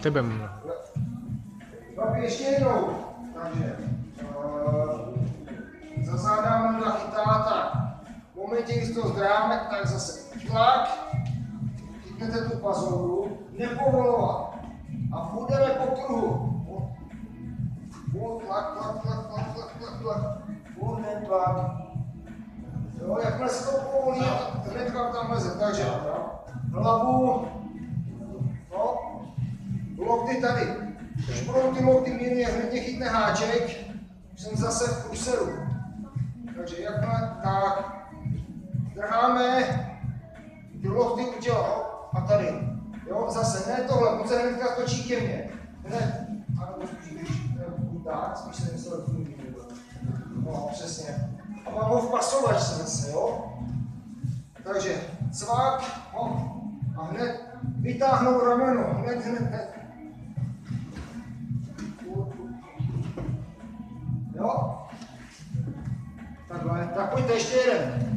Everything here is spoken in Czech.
Tebe. Ještě jednou. Takže za záda Honda chytá tak. V momentě, když to zdráme, tak zase tlak. Chytnete tu pazouru, nepovolovat. A půjdeme po kruhu. Tlak. Ten tlak. Jo, jakmile se to povolí, hnedka tam leze. Takže hlavu, no, lokty tady. Když budou ty lokty mírně, hnedně chytne háček, už jsem zase v průseru. Takže jakmile tak, drháme ty lokty u těla a tady. Jo, zase ne tohle, on se hnedka točí ke mně. Hned, ano, tak, spíš se myslel k ní. No, přesně. A mám ho v pasovačce zase, jo. Takže cvak, a hned vytáhnout rameno, hned. Jo? Takhle, tak pojďte ještě jeden.